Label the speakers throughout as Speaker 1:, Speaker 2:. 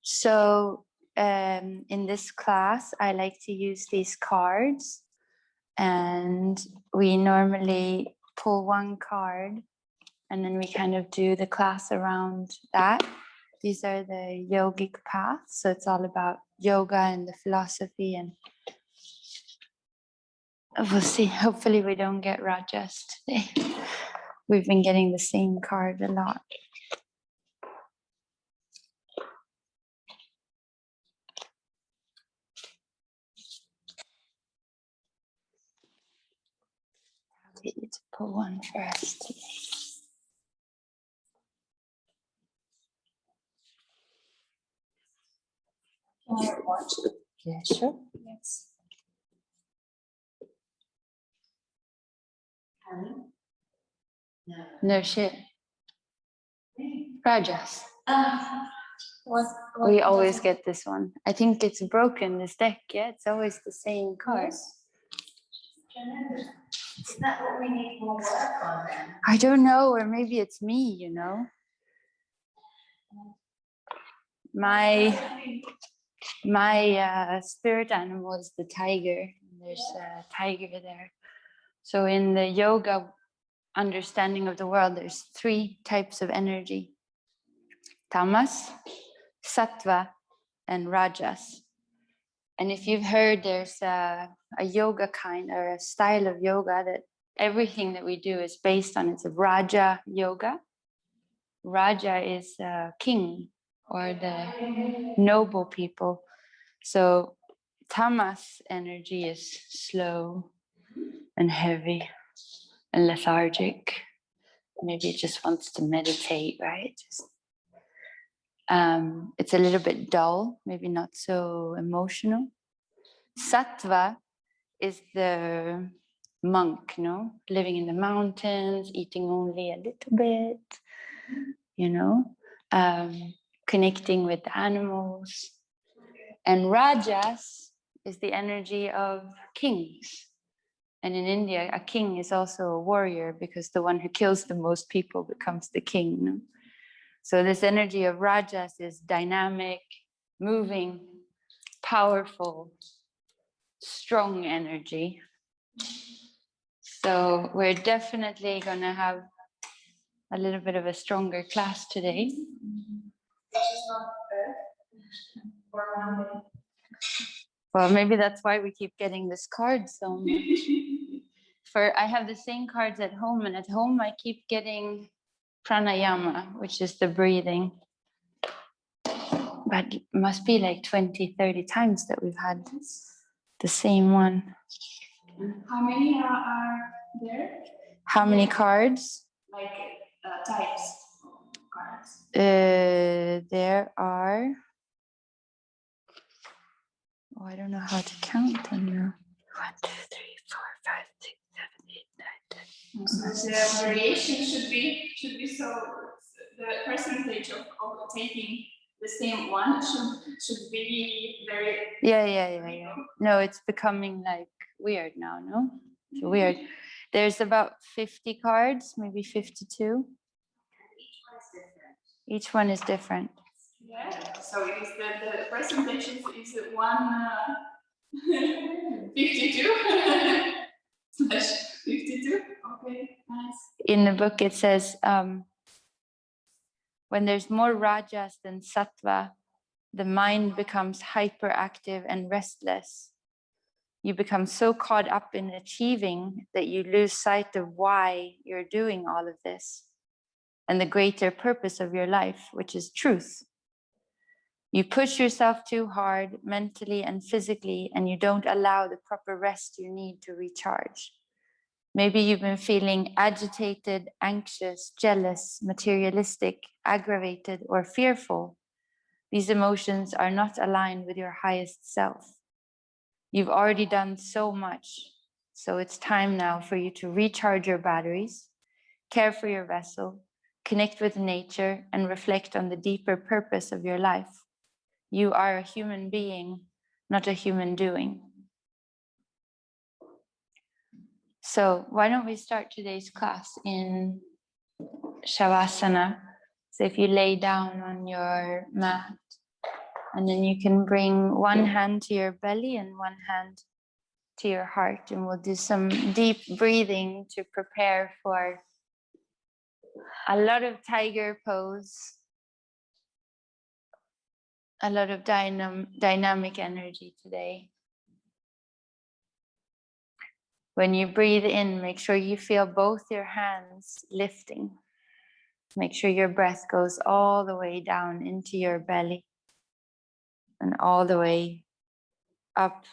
Speaker 1: So in this class, I like to use these cards, and we normally pull one card and then we kind of do the class around that. These are the yogic paths, so it's all about yoga and the philosophy, and we'll see. Hopefully we don't get Rajas today. We've been getting the same card a lot. I'll get you to pull one for us today. Yeah, sure.
Speaker 2: Yes.
Speaker 1: No shit. Rajas.
Speaker 2: What
Speaker 1: We always get this one. I think it's broken, this deck, yeah? It's always the same card.
Speaker 2: Is that what we need more work on then?
Speaker 1: I don't know, or maybe it's me, you know? My spirit animal is the tiger. There's a tiger there. So in the yoga understanding of the world, there's 3 types of energy: tamas, sattva, and rajas. And if you've heard, there's a yoga kind or a style of yoga that everything that we do is based on. It's a Raja yoga. Raja is a king or the noble people. So tamas energy is slow and heavy and lethargic. Maybe it just wants to meditate, right? It's a little bit dull, maybe not so emotional. Sattva is the monk, living in the mountains, eating only a little bit, connecting with the animals. And rajas is the energy of kings. And in India, a king is also a warrior, because the one who kills the most people becomes the king. So this energy of rajas is dynamic, moving, powerful, strong energy. So we're definitely going to have a little bit of a stronger class today. Well, maybe that's why we keep getting this card so much. I have the same cards at home, and at home I keep getting pranayama, which is the breathing. But it must be like 20, 30 times that we've had the same one.
Speaker 2: How many are there?
Speaker 1: How many cards?
Speaker 2: Like types of cards.
Speaker 1: There are, I don't know how to count them now. 1, 2, 3, 4, 5, 6, 7, 8, 9, 10.
Speaker 2: So the variation should be so the percentage of taking the same one should be very.
Speaker 1: Yeah. No, it's becoming like weird now, no? It's weird. There's about 50 cards, maybe 52. Each one is different.
Speaker 2: Yeah, so it is the percentage is 52 slash 52. Okay, nice.
Speaker 1: In the book it says, when there's more rajas than sattva, the mind becomes hyperactive and restless. You become so caught up in achieving that you lose sight of why you're doing all of this and the greater purpose of your life, which is truth. You push yourself too hard mentally and physically, and you don't allow the proper rest you need to recharge. Maybe you've been feeling agitated, anxious, jealous, materialistic, aggravated, or fearful. These emotions are not aligned with your highest self. You've already done so much, so it's time now for you to recharge your batteries, care for your vessel, connect with nature, and reflect on the deeper purpose of your life. You are a human being, not a human doing. So why don't we start today's class in Shavasana? So if you lay down on your mat, And then you can bring one hand to your belly and one hand to your heart. And we'll do some deep breathing to prepare for a lot of tiger pose, a lot of dynamic energy today. When you breathe in, make sure you feel both your hands lifting. Make sure your breath goes all the way down into your belly and all the way up.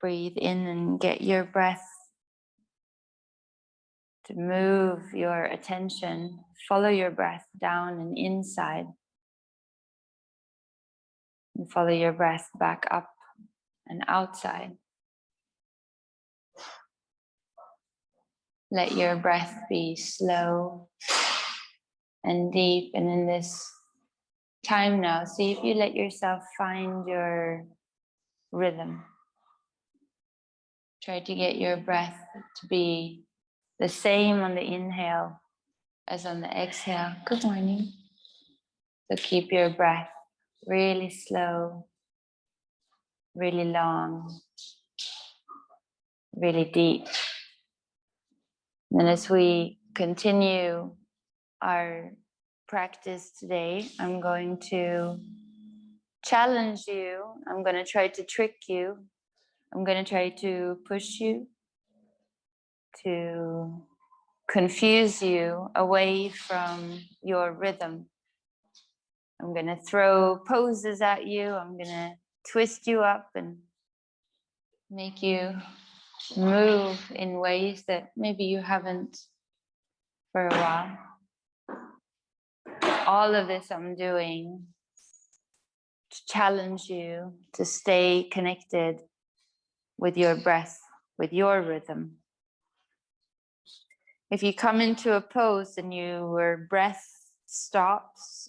Speaker 1: Breathe in and get your breath to move your attention. Follow your breath down and inside. And follow your breath back up and outside. Let your breath be slow and deep. And in this time now, see if you let yourself find your rhythm. Try to get your breath to be the same on the inhale as on the exhale. Good morning. So keep your breath really slow, really long, really deep. And then as we continue our practice today, I'm going to challenge you. I'm going to try to trick you. I'm going to try to push you, to confuse you away from your rhythm. I'm going to throw poses at you. I'm going to twist you up and make you move in ways that maybe you haven't for a while. All of this I'm doing to challenge you to stay connected with your breath, with your rhythm. If you come into a pose and your breath stops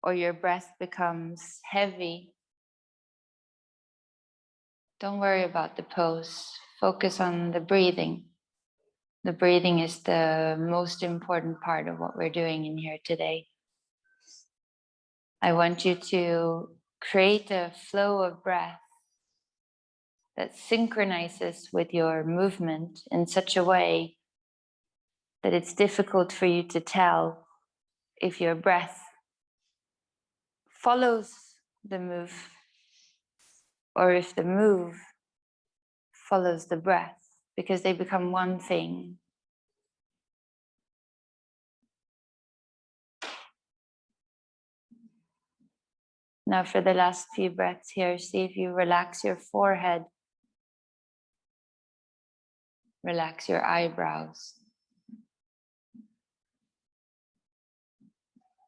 Speaker 1: or your breath becomes heavy, don't worry about the pose. Focus on the breathing. The breathing is the most important part of what we're doing in here today. I want you to create a flow of breath that synchronizes with your movement in such a way that it's difficult for you to tell if your breath follows the move or if the move follows the breath, because they become one thing. Now for the last few breaths here, see if you relax your forehead, relax your eyebrows,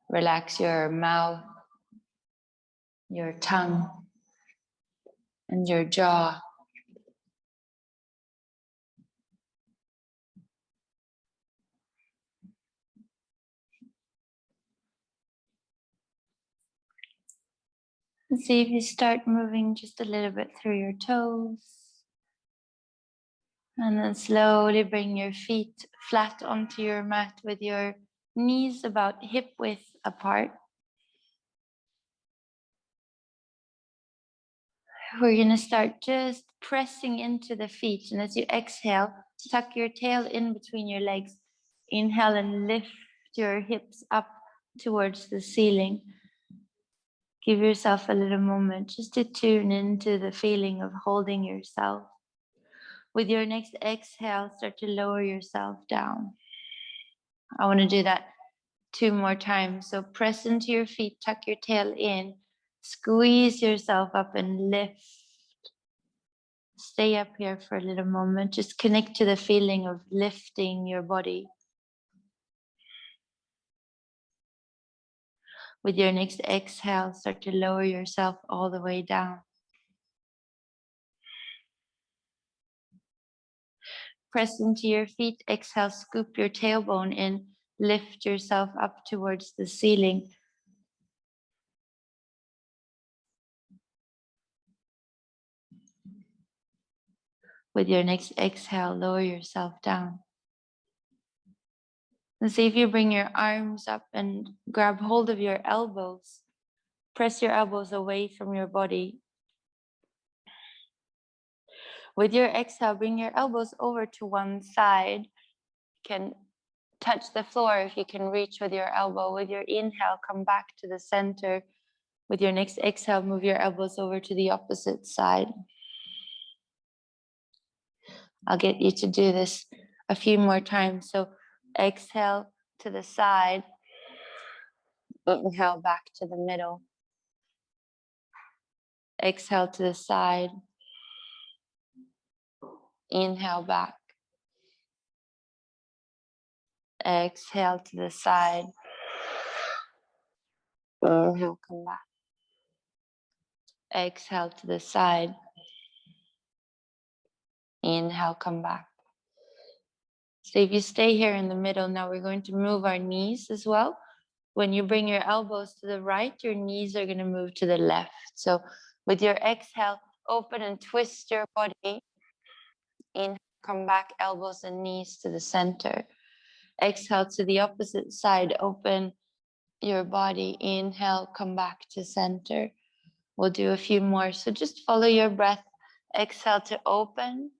Speaker 1: relax your mouth, your tongue, and your jaw. And see if you start moving just a little bit through your toes. And then slowly bring your feet flat onto your mat with your knees about hip width apart. We're going to start just pressing into the feet. And as you exhale, tuck your tail in between your legs. Inhale and lift your hips up towards the ceiling. Give yourself a little moment just to tune into the feeling of holding yourself. With your next exhale, start to lower yourself down. I want to do that 2 more times. So press into your feet, tuck your tail in, squeeze yourself up and lift. Stay up here for a little moment. Just connect to the feeling of lifting your body. With your next exhale, start to lower yourself all the way down. Press into your feet, exhale, scoop your tailbone in, lift yourself up towards the ceiling. With your next exhale, lower yourself down. And see if you bring your arms up and grab hold of your elbows. Press your elbows away from your body. With your exhale, bring your elbows over to one side. You can touch the floor if you can reach with your elbow. With your inhale, come back to the center. With your next exhale, move your elbows over to the opposite side. I'll get you to do this a few more times. So exhale to the side. Inhale back to the middle. Exhale to the side. Inhale back. Exhale to the side. Inhale, come back. Exhale to the side. Inhale, come back. So if you stay here in the middle, now we're going to move our knees as well. When you bring your elbows to the right, your knees are going to move to the left. So with your exhale, open and twist your body. Inhale, come back, elbows and knees to the center. Exhale to the opposite side, open your body. Inhale, come back to center. We'll do a few more. So just follow your breath. Exhale to open.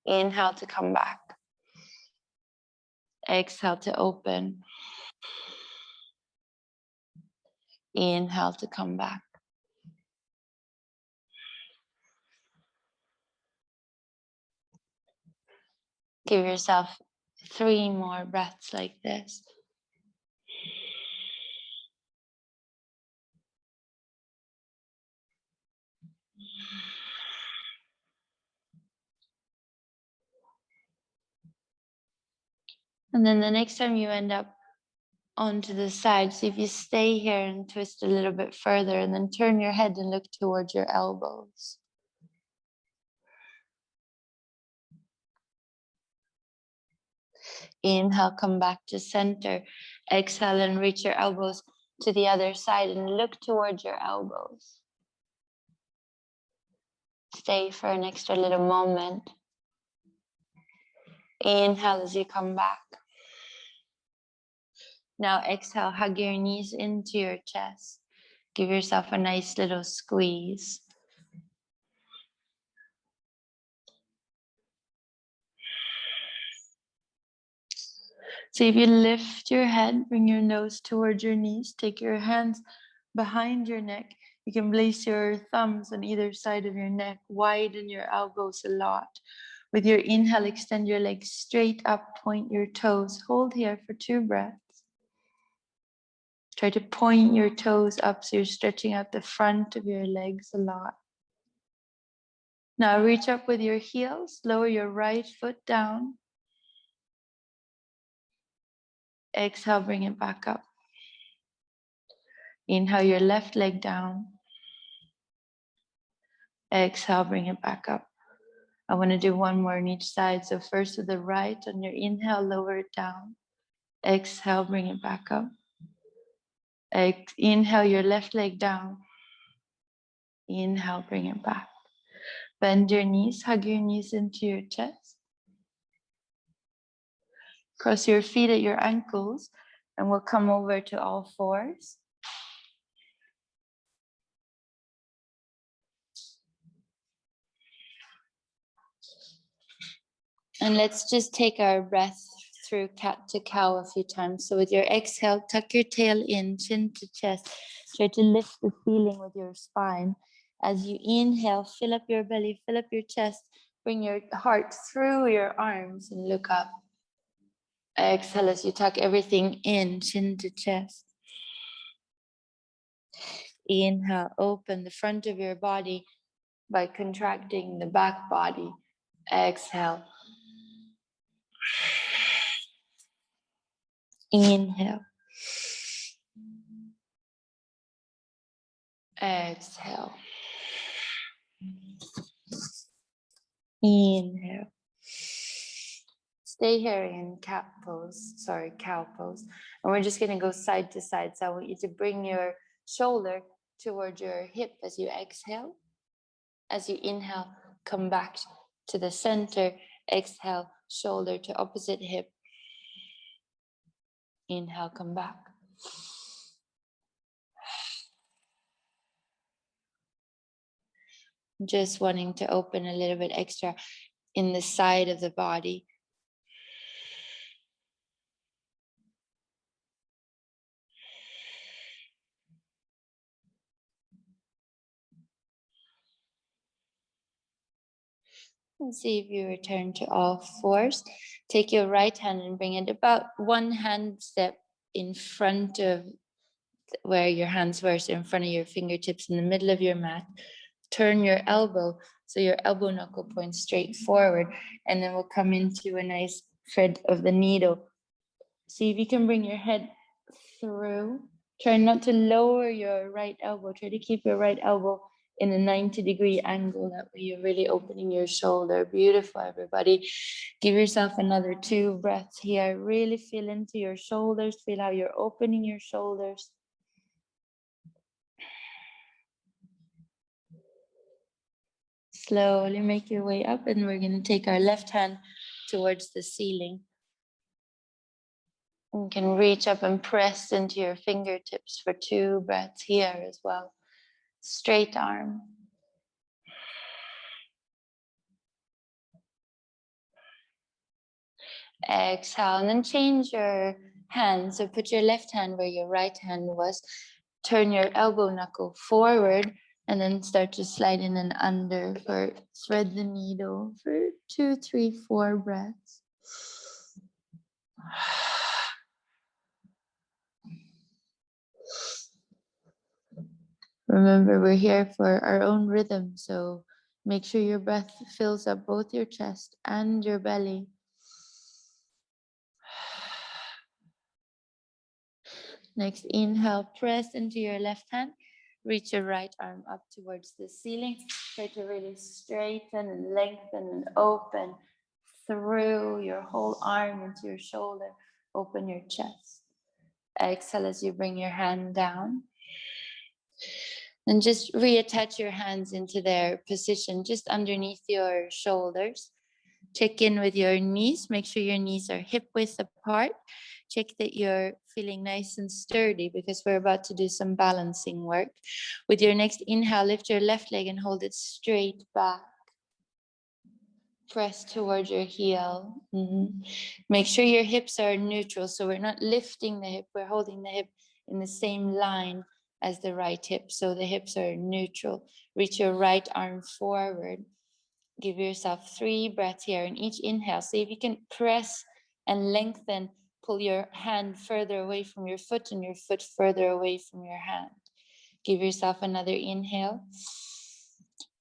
Speaker 1: Inhale to come back. Exhale to open. Inhale to come back. Give yourself 3 more breaths like this. And then the next time you end up onto the side, so if you stay here and twist a little bit further and then turn your head and look towards your elbows. Inhale, come back to center. Exhale and reach your elbows to the other side and look towards your elbows. Stay for an extra little moment. Inhale as you come back. Now exhale, hug your knees into your chest. Give yourself a nice little squeeze. So if you lift your head, bring your nose towards your knees, take your hands behind your neck. You can place your thumbs on either side of your neck, widen your elbows a lot. With your inhale, extend your legs straight up, point your toes. Hold here for 2 breaths. Try to point your toes up so you're stretching out the front of your legs a lot. Now reach up with your heels, lower your right foot down. Exhale, bring it back up. Inhale your left leg down. Exhale, bring it back up. I want to do 1 more on each side. So first with the right, on your inhale, lower it down. Exhale, bring it back up. Inhale your left leg down. Inhale, bring it back. Bend your knees, hug your knees into your chest. Cross your feet at your ankles, and we'll come over to all 4s. And let's just take our breath through cat to cow a few times. So with your exhale, tuck your tail in, chin to chest. Try to lift the ceiling with your spine. As you inhale, fill up your belly, fill up your chest. Bring your heart through your arms and look up. Exhale as you tuck everything in, chin to chest. Inhale, open the front of your body by contracting the back body. Exhale. Inhale. Exhale. Inhale. Stay here in cow pose. And we're just going to go side to side. So I want you to bring your shoulder toward your hip as you exhale. As you inhale, come back to the center. Exhale, shoulder to opposite hip. Inhale, come back. Just wanting to open a little bit extra in the side of the body. And see if you return to all fours. Take your right hand and bring it about one hand step in front of where your hands were, so in front of your fingertips in the middle of your mat. Turn your elbow so your elbow knuckle points straight forward, and then we'll come into a nice thread of the needle. See if you can bring your head through. Try not to lower your right elbow. Try to keep your right elbow in a 90-degree angle. That way you're really opening your shoulder. Beautiful, everybody. Give yourself another 2 breaths here. Really feel into your shoulders. Feel how you're opening your shoulders. Slowly make your way up, and we're going to take our left hand towards the ceiling. You can reach up and press into your fingertips for 2 breaths here as well. Straight arm. Exhale, and then change your hand. So put your left hand where your right hand was. Turn your elbow knuckle forward, and then start to slide in and under for thread the needle for 2, 3, 4 breaths. Remember, we're here for our own rhythm, so make sure your breath fills up both your chest and your belly. Next, inhale, press into your left hand. Reach your right arm up towards the ceiling. Try to really straighten and lengthen and open through your whole arm into your shoulder. Open your chest. Exhale as you bring your hand down. And just reattach your hands into their position just underneath your shoulders. Check in with your knees. Make sure your knees are hip width apart. Check that you're feeling nice and sturdy, because we're about to do some balancing work. With your next inhale, lift your left leg and hold it straight back. Press towards your heel. Make sure your hips are neutral. So we're not lifting the hip, we're holding the hip in the same line as the right hip. So the hips are neutral. Reach your right arm forward. Give yourself 3 breaths here. In each inhale, see if you can press and lengthen. Pull your hand further away from your foot and your foot further away from your hand. Give yourself another inhale.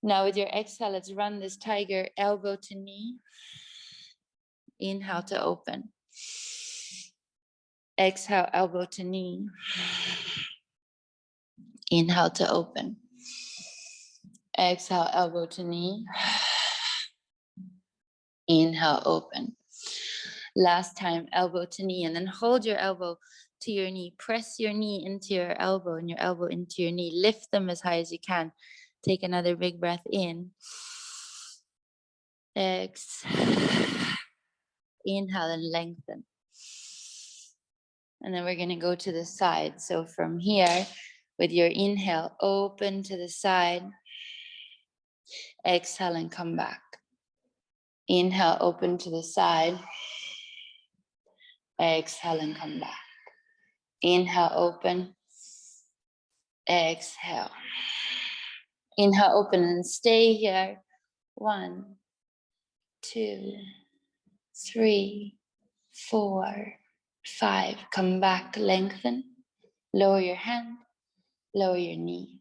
Speaker 1: Now with your exhale, let's run this tiger elbow to knee. Inhale to open. Exhale, elbow to knee. Inhale to open. Exhale, elbow to knee. Inhale, open. Last time, elbow to knee, and then hold your elbow to your knee. Press your knee into your elbow and your elbow into your knee. Lift them as high as you can. Take another big breath in. Exhale. Inhale and lengthen. And then we're going to go to the side. So from here, with your inhale, open to the side. Exhale and come back. Inhale, open to the side. Exhale and come back. Inhale, open. Exhale. Inhale, open and stay here. 1, 2, 3, 4, 5. Come back, lengthen. Lower your hand, lower your knee.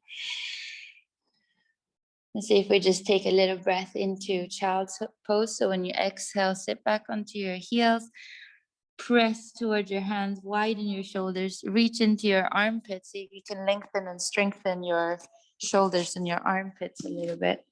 Speaker 1: Let's see if we just take a little breath into child's pose. So when you exhale, sit back onto your heels. Press towards your hands, widen your shoulders, reach into your armpits. See if you can lengthen and strengthen your shoulders and your armpits a little bit.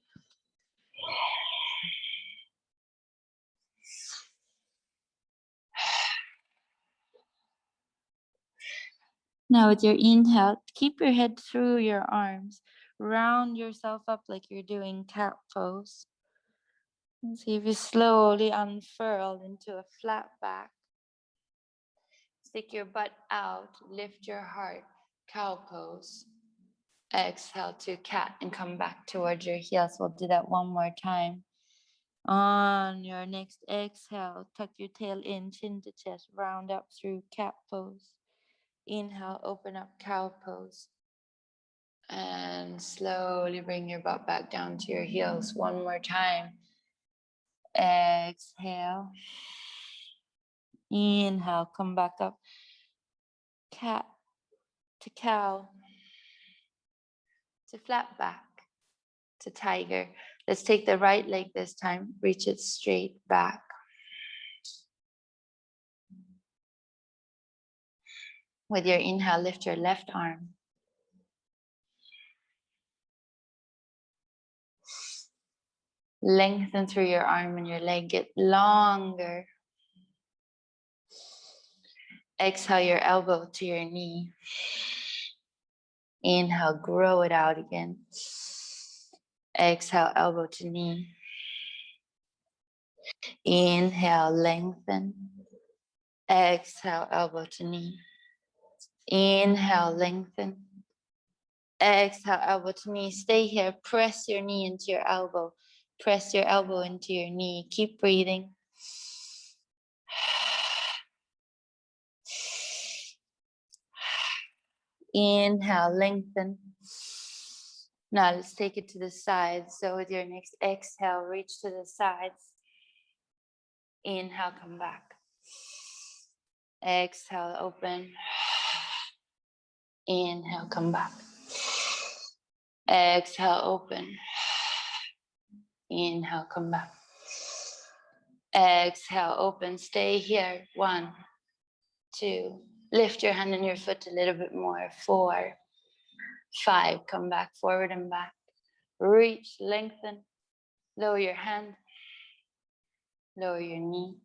Speaker 1: Now with your inhale, keep your head through your arms. Round yourself up like you're doing cat pose. And see if you slowly unfurl into a flat back. Stick your butt out, lift your heart, cow pose. Exhale to cat and come back towards your heels. We'll do that one more time. On your next exhale, tuck your tail in, chin to chest, round up through cat pose. Inhale, open up cow pose. And slowly bring your butt back down to your heels one more time. Exhale. Inhale, come back up. Cat to cow to flat back to tiger. Let's take the right leg this time. Reach it straight back. With your inhale, lift your left arm. Lengthen through your arm and your leg, get longer. Exhale your elbow to your knee. Inhale, grow it out again. Exhale, elbow to knee. Inhale, lengthen. Exhale, elbow to knee. Inhale, lengthen. Exhale, elbow to knee. Stay here. Press your knee into your elbow. Press your elbow into your knee. Keep breathing. Inhale, lengthen. Now let's take it to the sides. So with your next exhale, reach to the sides. Inhale, come back. Exhale, open. Inhale, come back. Exhale, open. Inhale, come back. Exhale, open. Stay here. 1, 2. Lift your hand and your foot a little bit more. 4, 5. Come back, forward and back. Reach, lengthen. Lower your hand. Lower your knee.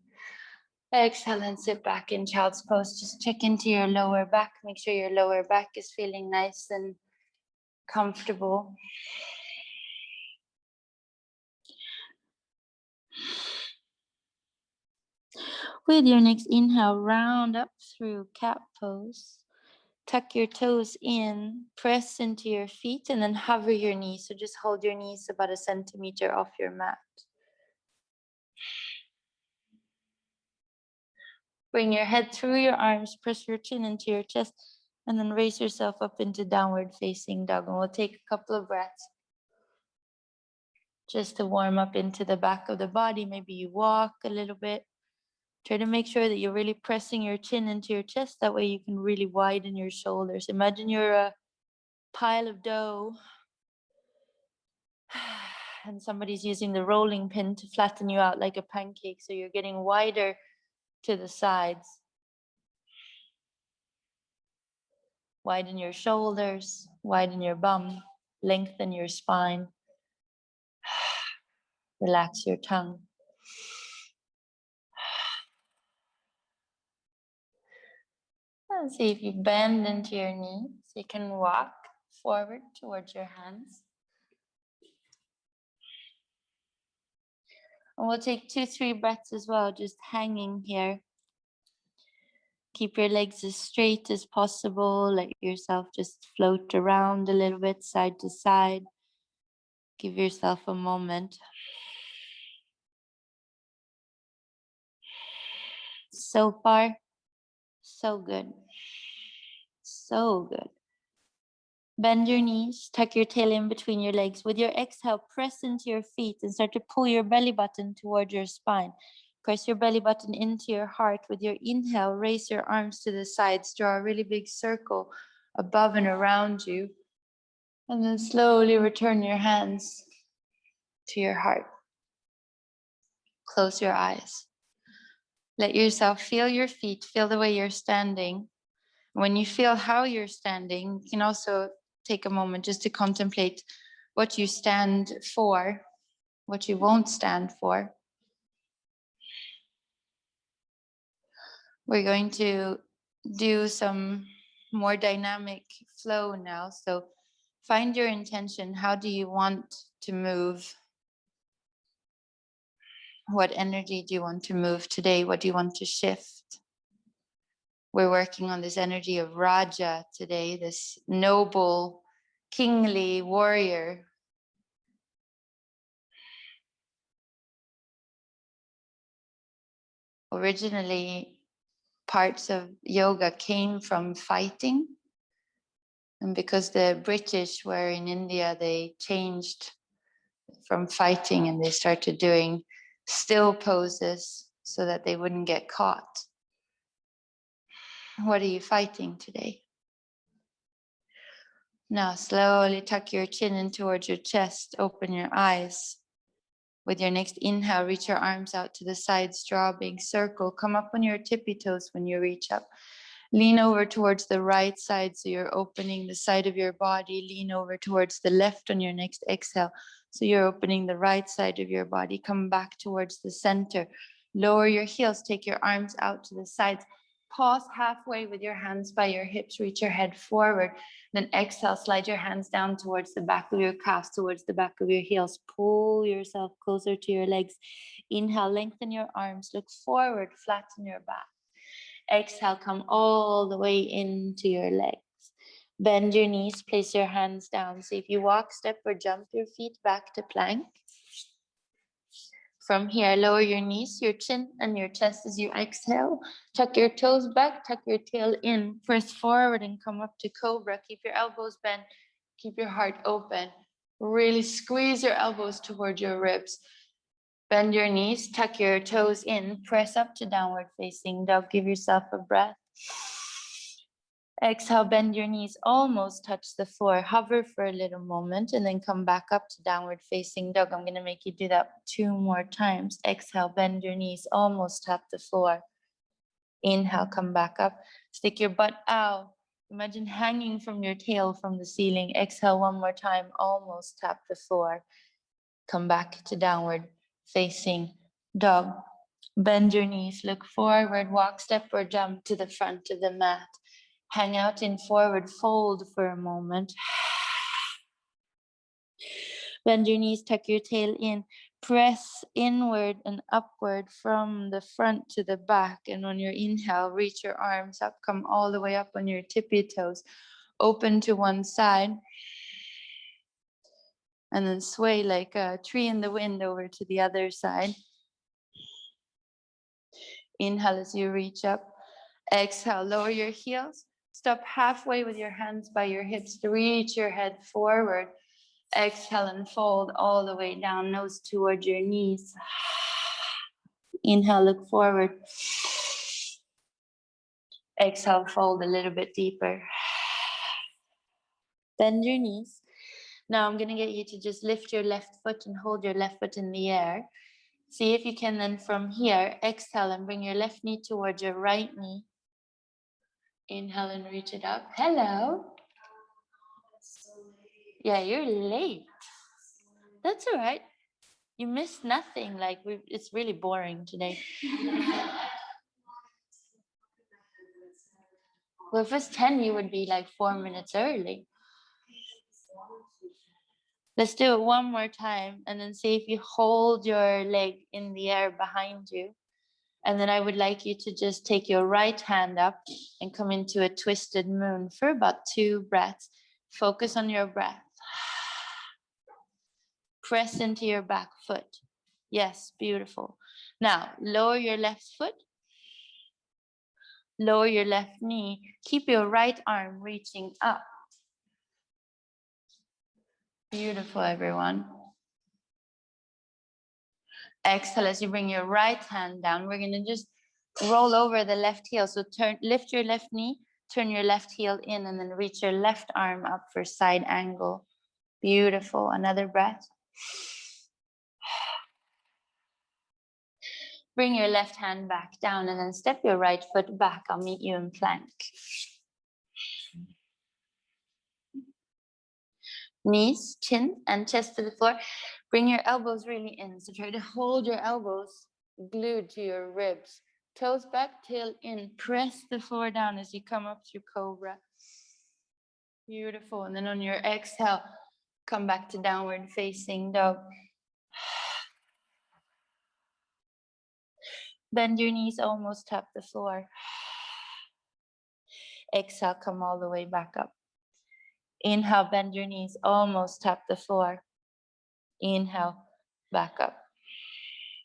Speaker 1: Exhale and sit back in child's pose. Just check into your lower back. Make sure your lower back is feeling nice and comfortable. With your next inhale, round up through cat pose. Tuck your toes in, press into your feet, and then hover your knees. So just hold your knees about 1 centimeter off your mat. Bring your head through your arms, press your chin into your chest, and then raise yourself up into downward facing dog. And we'll take a couple of breaths just to warm up into the back of the body. Maybe you walk a little bit. Try to make sure that you're really pressing your chin into your chest. That way you can really widen your shoulders. Imagine you're a pile of dough and somebody's using the rolling pin to flatten you out like a pancake. So you're getting wider to the sides. Widen your shoulders, widen your bum, lengthen your spine. Relax your tongue. And see if you bend into your knees. So you can walk forward towards your hands. And we'll take 2, 3 breaths as well, just hanging here. Keep your legs as straight as possible. Let yourself just float around a little bit, side to side. Give yourself a moment. So far, so good. So good. Bend your knees, tuck your tail in between your legs. With your exhale, press into your feet and start to pull your belly button toward your spine. Press your belly button into your heart. With your inhale, raise your arms to the sides. Draw a really big circle above and around you. And then slowly return your hands to your heart. Close your eyes. Let yourself feel your feet, feel the way you're standing. When you feel how you're standing, you can also take a moment just to contemplate what you stand for, what you won't stand for. We're going to do some more dynamic flow now. So find your intention. How do you want to move? What energy do you want to move today? What do you want to shift? We're working on this energy of Raja today, this noble, kingly warrior. Originally, parts of yoga came from fighting. And because the British were in India, they changed from fighting and they started doing still poses so that they wouldn't get caught. What are you fighting today? Now slowly tuck your chin in towards your chest, open your eyes. With your next inhale, reach your arms out to the sides, draw a big circle. Come up on your tippy toes when you reach up. Lean over towards the right side so you're opening the side of your body. Lean over towards the left on your next exhale so you're opening the right side of your body. Come back towards the center. Lower your heels, take your arms out to the sides. Pause halfway with your hands by your hips, reach your head forward. Then exhale, slide your hands down towards the back of your calves, towards the back of your heels. Pull yourself closer to your legs. Inhale, lengthen your arms, look forward, flatten your back. Exhale, come all the way into your legs. Bend your knees, place your hands down. So if you walk, step, or jump your feet back to plank. From here, lower your knees, your chin, and your chest as you exhale. Tuck your toes back, tuck your tail in. Press forward and come up to cobra. Keep your elbows bent, keep your heart open. Really squeeze your elbows toward your ribs. Bend your knees, tuck your toes in, press up to downward facing dog. Give yourself a breath. Exhale, bend your knees, almost touch the floor. Hover for a little moment and then come back up to downward facing dog. I'm going to make you do that 2 more times. Exhale, bend your knees, almost tap the floor. Inhale, come back up. Stick your butt out. Imagine hanging from your tail from the ceiling. Exhale 1 more time, almost tap the floor. Come back to downward facing dog. Bend your knees, look forward, walk, step, or jump to the front of the mat. Hang out in forward fold for a moment. Bend your knees, tuck your tail in. Press inward and upward from the front to the back. And on your inhale, reach your arms up, come all the way up on your tippy toes. Open to one side. And then sway like a tree in the wind over to the other side. Inhale as you reach up. Exhale, lower your heels. Stop halfway with your hands by your hips. Reach your head forward. Exhale and fold all the way down, nose towards your knees. Inhale, look forward. Exhale, fold a little bit deeper. Bend your knees. Now I'm going to get you to just lift your left foot and hold your left foot in the air. See if you can then from here, exhale and bring your left knee towards your right knee. Inhale and reach it up. Hello. Yeah, you're late. That's all right. You missed nothing. Like it's really boring today. Well, if it's 10, you would be like 4 minutes early. Let's do it 1 more time and then see if you hold your leg in the air behind you. And then I would like you to just take your right hand up and come into a twisted moon for about 2 breaths. Focus on your breath. Press into your back foot. Yes, beautiful. Now, lower your left foot. Lower your left knee. Keep your right arm reaching up. Beautiful, everyone. Exhale as you bring your right hand down. We're going to just roll over the left heel. So lift your left knee, turn your left heel in, and then reach your left arm up for side angle. Beautiful. Another breath. Bring your left hand back down and then step your right foot back. I'll meet you in plank. Knees, chin, and chest to the floor. Bring your elbows really in. So try to hold your elbows glued to your ribs. Toes back, tail in. Press the floor down as you come up through cobra. Beautiful. And then on your exhale, come back to downward facing dog. Bend your knees, almost tap the floor. Exhale, come all the way back up. Inhale, bend your knees, almost tap the floor. Inhale, back up.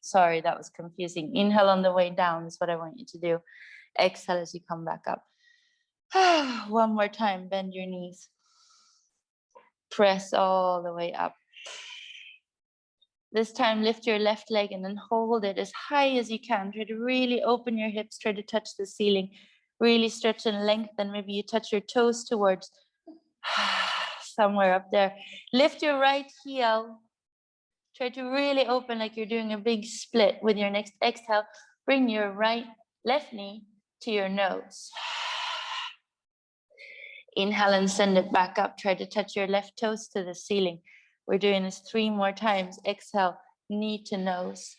Speaker 1: Sorry, that was confusing. Inhale on the way down is what I want you to do. Exhale as you come back up. One more time, bend your knees. Press all the way up. This time, lift your left leg and then hold it as high as you can. Try to really open your hips, try to touch the ceiling. Really stretch and lengthen. Maybe you touch your toes towards somewhere up there. Lift your right heel. Try to really open like you're doing a big split. With your next exhale, bring your left knee to your nose. Inhale and send it back up. Try to touch your left toes to the ceiling. We're doing this 3 more times. Exhale, knee to nose.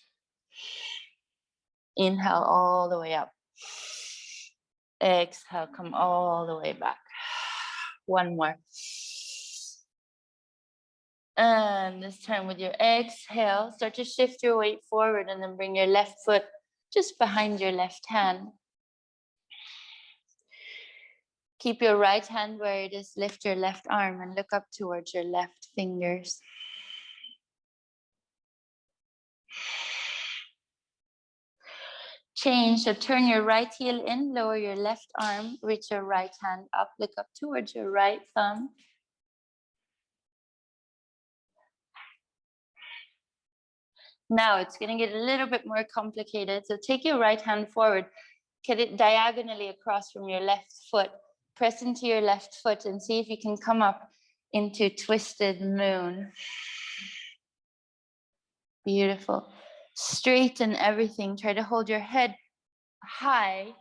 Speaker 1: Inhale all the way up. Exhale, come all the way back. One more. And this time with your exhale, start to shift your weight forward and then bring your left foot just behind your left hand. Keep your right hand where it is. Lift your left arm and look up towards your left fingers. Change, so turn your right heel in, lower your left arm, reach your right hand up, look up towards your right thumb. Now it's going to get a little bit more complicated. So take your right hand forward, get it diagonally across from your left foot. Press into your left foot and see if you can come up into twisted moon. Beautiful. Straighten everything. Try to hold your head high.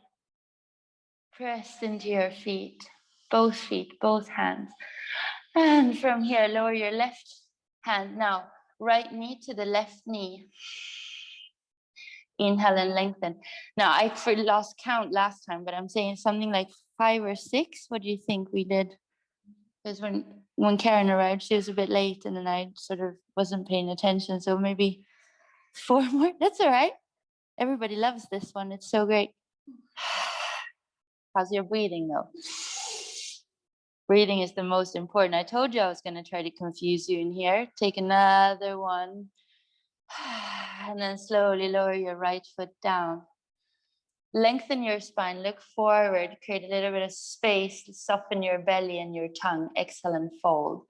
Speaker 1: Press into your feet, both hands. And from here, lower your left hand. Now, right knee to the left knee. Inhale and lengthen. Now, I lost count last time, but I'm saying something like 5 or 6. What do you think we did? Because when Karen arrived, she was a bit late, and then I sort of wasn't paying attention. So maybe 4 more. That's all right. Everybody loves this one. It's so great. How's your breathing, though? Breathing is the most important. I told you I was going to try to confuse you in here. Take another one. And then slowly lower your right foot down. Lengthen your spine, look forward, create a little bit of space, soften your belly and your tongue. Exhale and fold.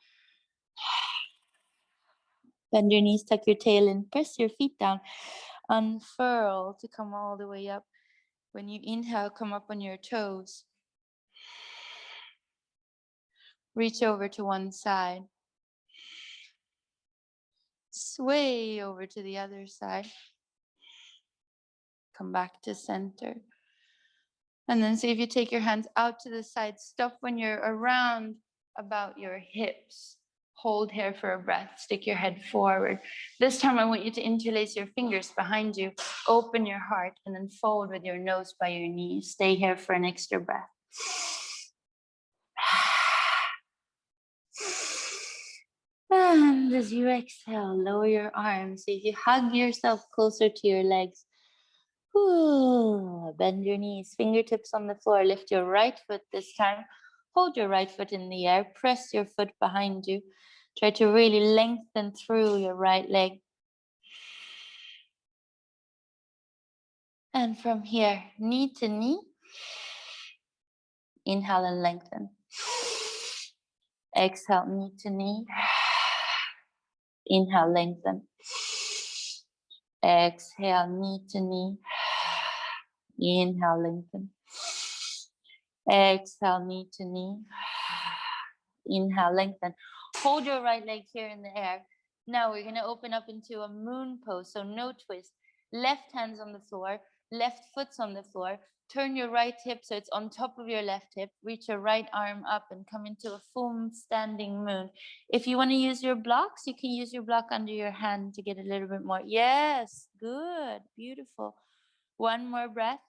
Speaker 1: Bend your knees, tuck your tail in, press your feet down. Unfurl to come all the way up. When you inhale, come up on your toes. Reach over to one side. Sway over to the other side. Come back to center. And then see if you take your hands out to the side. Stop when you're around about your hips. Hold here for a breath. Stick your head forward. This time I want you to interlace your fingers behind you. Open your heart and then fold with your nose by your knees. Stay here for an extra breath. And as you exhale, lower your arms. See if you hug yourself closer to your legs. Ooh, bend your knees, fingertips on the floor. Lift your right foot this time. Hold your right foot in the air. Press your foot behind you. Try to really lengthen through your right leg. And from here, knee to knee. Inhale and lengthen. Exhale, knee to knee. Inhale, lengthen. Exhale, knee to knee. Inhale, lengthen. Exhale, knee to knee. Inhale, lengthen. Hold your right leg here in the air. Now we're going to open up into a moon pose, so no twist. Left hand's on the floor, left foot's on the floor. Turn your right hip so it's on top of your left hip. Reach your right arm up and come into a full standing moon. If you want to use your blocks, you can use your block under your hand to get a little bit more. Yes, good, beautiful. One more breath.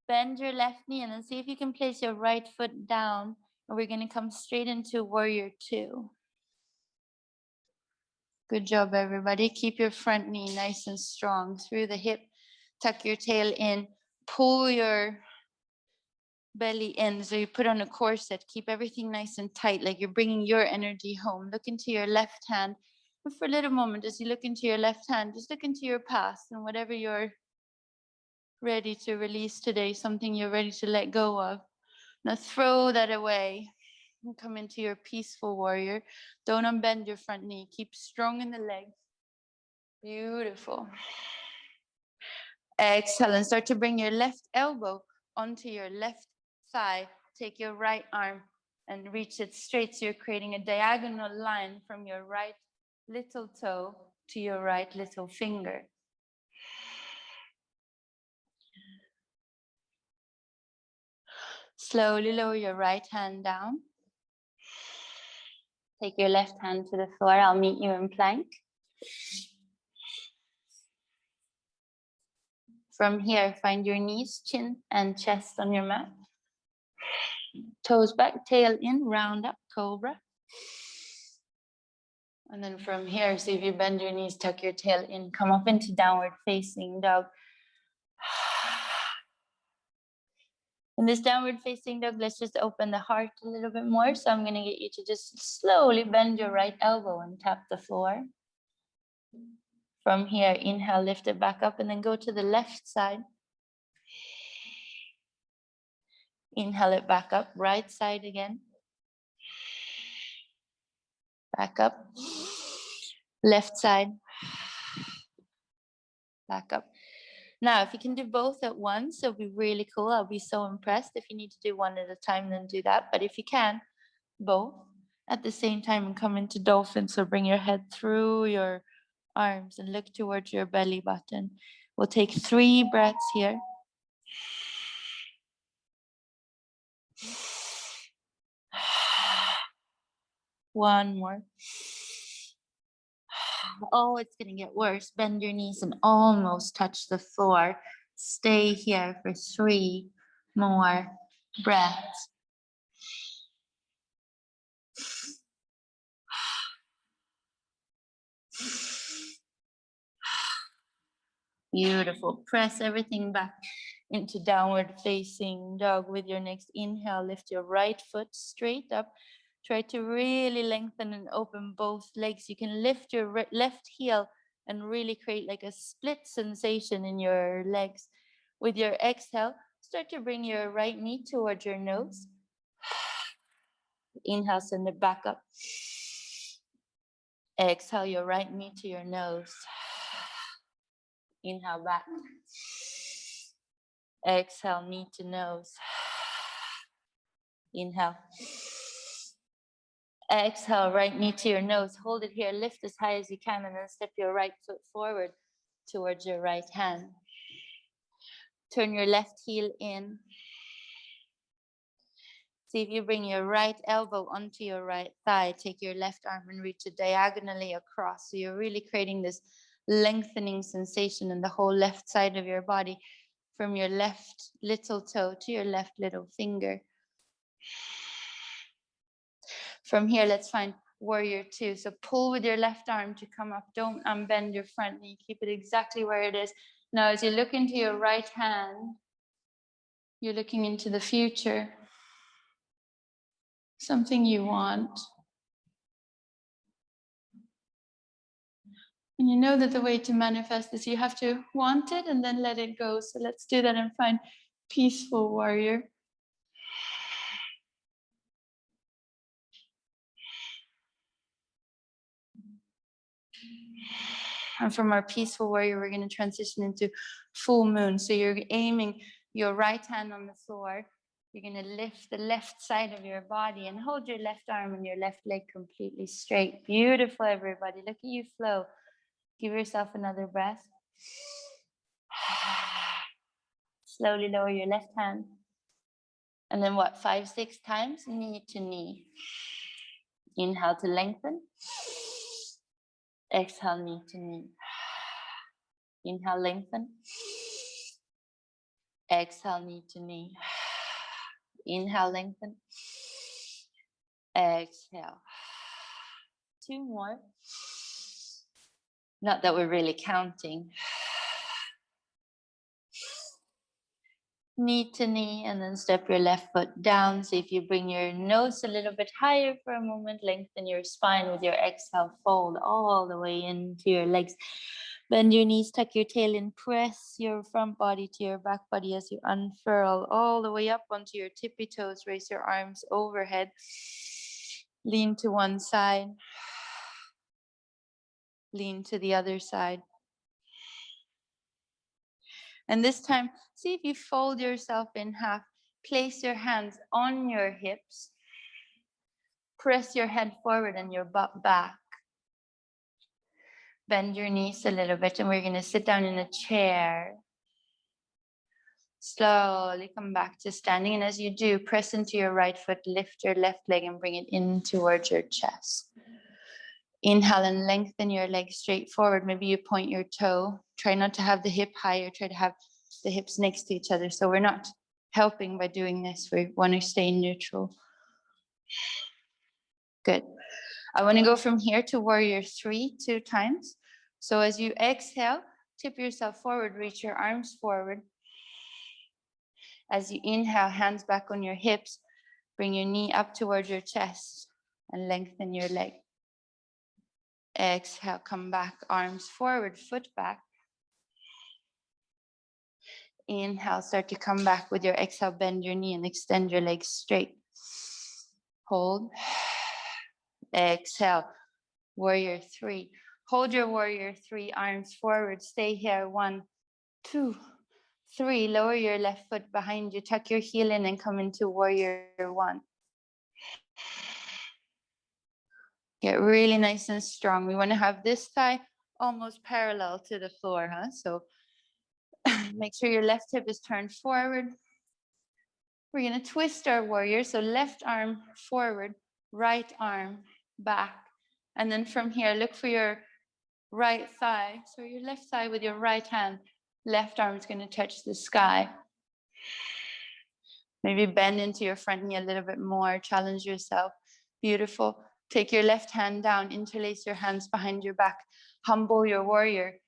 Speaker 1: Bend your left knee and then see if you can place your right foot down. And we're going to come straight into warrior 2. Good job, everybody. Keep your front knee nice and strong through the hip. Tuck your tail in. Pull your belly in. So you put on a corset, keep everything nice and tight, like you're bringing your energy home. Look into your left hand. But for a little moment, as you look into your left hand, just look into your past and whatever you're ready to release today, something you're ready to let go of. Now throw that away and come into your peaceful warrior. Don't unbend your front knee. Keep strong in the legs. Beautiful. Exhale and start to bring your left elbow onto your left thigh. Take your right arm and reach it straight. So you're creating a diagonal line from your right little toe to your right little finger. Slowly lower your right hand down. Take your left hand to the floor. I'll meet you in plank. From here, find your knees, chin, and chest on your mat. Toes back, tail in, round up, cobra. And then from here, see if you bend your knees, tuck your tail in, come up into downward facing dog. In this downward facing dog, let's just open the heart a little bit more. So I'm going to get you to just slowly bend your right elbow and tap the floor. From here, inhale, lift it back up and then go to the left side. Inhale it back up, right side again. Back up. Left side. Back up. Now, if you can do both at once, it'll be really cool. I'll be so impressed. If you need to do one at a time, then do that. But if you can, both at the same time and come into dolphin. So bring your head through your arms and look towards your belly button. We'll take 3 breaths here. One more. Oh, it's going to get worse. Bend your knees and almost touch the floor. Stay here for 3 more breaths. Beautiful. Press everything back into downward facing dog. With your next inhale, lift your right foot straight up. Try to really lengthen and open both legs. You can lift your left heel and really create like a split sensation in your legs. With your exhale, start to bring your right knee towards your nose. Inhale, send it back up. Exhale your right knee to your nose. Inhale back. Exhale, knee to nose. Inhale. Exhale, right knee to your nose. Hold it here, lift as high as you can, and then step your right foot forward towards your right hand. Turn your left heel in. See if you bring your right elbow onto your right thigh. Take your left arm and reach it diagonally across. So you're really creating this lengthening sensation in the whole left side of your body, from your left little toe to your left little finger. From here, let's find warrior 2. So pull with your left arm to come up. Don't unbend your front knee. Keep it exactly where it is. Now, as you look into your right hand, you're looking into the future. Something you want. And you know that the way to manifest is you have to want it and then let it go. So let's do that and find peaceful warrior. And from our peaceful warrior, we're going to transition into full moon. So you're aiming your right hand on the floor. You're going to lift the left side of your body and hold your left arm and your left leg completely straight. Beautiful, everybody. Look at you flow. Give yourself another breath. Slowly lower your left hand. And then 5, 6 times, knee to knee. Inhale to lengthen. Exhale, knee to knee. Inhale, lengthen. Exhale, knee to knee. Inhale, lengthen. Exhale. 2 more. Not that we're really counting. knee to knee, and then step your left foot down. So if you bring your nose a little bit higher for a moment, lengthen your spine with your exhale, fold all the way into your legs. Bend your knees, tuck your tail in, press your front body to your back body as you unfurl all the way up onto your tippy toes. Raise your arms overhead. Lean to one side. Lean to the other side. And this time, see if you fold yourself in half. Place your hands on your hips. Press your head forward and your butt back. Bend your knees a little bit, and we're going to sit down in a chair. Slowly come back to standing. And as you do, press into your right foot, lift your left leg and bring it in towards your chest. Inhale and lengthen your leg straight forward. Maybe you point your toe. Try not to have the hip higher. Try to have the hips next to each other. So we're not helping by doing this. We want to stay neutral. Good. I want to go from here to warrior 3 2 times. So as you exhale, tip yourself forward, reach your arms forward. As you inhale, hands back on your hips, bring your knee up towards your chest and lengthen your leg. Exhale, come back, arms forward, foot back. Inhale, start to come back with your exhale, bend your knee and extend your legs straight. Hold. Exhale, warrior 3. Hold your warrior 3, arms forward, stay here, 1, 2, 3. Lower your left foot behind you, tuck your heel in and come into warrior 1. Get really nice and strong. We want to have this thigh almost parallel to the floor, huh? So make sure your left hip is turned forward. We're going to twist our warrior. So left arm forward, right arm back. And then from here, look for your right thigh. So your left thigh with your right hand, left arm is going to touch the sky. Maybe bend into your front knee a little bit more. Challenge yourself. Beautiful. Take your left hand down, interlace your hands behind your back. Humble your warrior.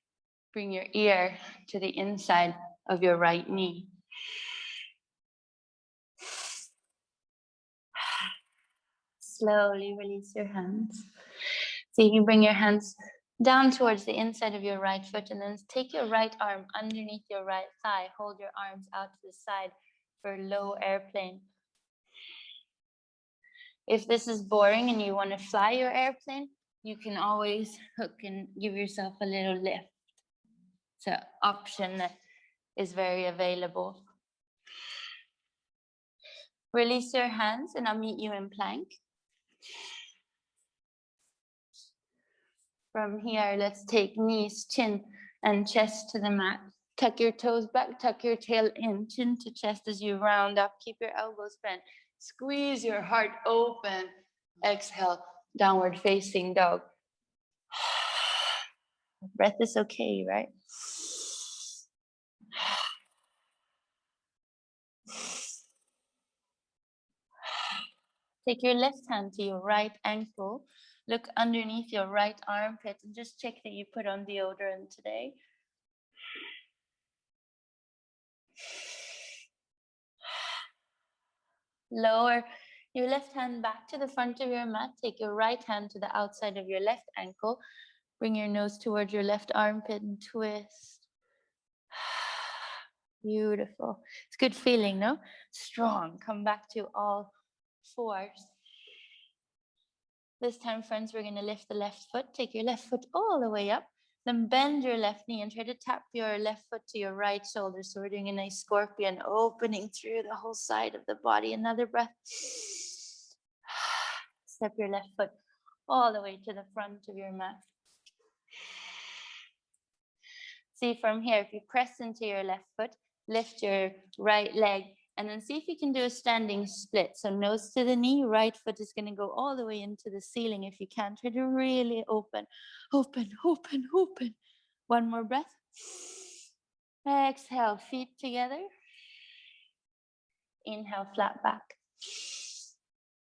Speaker 1: Bring your ear to the inside of your right knee. Slowly release your hands. So you can bring your hands down towards the inside of your right foot and then take your right arm underneath your right thigh. Hold your arms out to the side for low airplane. If this is boring and you want to fly your airplane, you can always hook and give yourself a little lift. It's an option that is very available. Release your hands and I'll meet you in plank. From here, let's take knees, chin, and chest to the mat. Tuck your toes back, tuck your tail in, chin to chest as you round up. Keep your elbows bent. Squeeze your heart open. Exhale, downward facing dog. Breath is okay, right? Take your left hand to your right ankle. Look underneath your right armpit and just check that you put on deodorant today. Lower your left hand back to the front of your mat. Take your right hand to the outside of your left ankle. Bring your nose towards your left armpit and twist. Beautiful. It's a good feeling, no? Strong. Come back to all fours. This time, friends, we're going to lift the left foot. Take your left foot all the way up. Then bend your left knee and try to tap your left foot to your right shoulder. So we're doing a nice scorpion, opening through the whole side of the body. Another breath. Step your left foot all the way to the front of your mat. See from here, if you press into your left foot, lift your right leg, and then see if you can do a standing split. So nose to the knee, right foot is going to go all the way into the ceiling. If you can, try to really open, open, open, open. One more breath. Exhale, feet together. Inhale, flat back.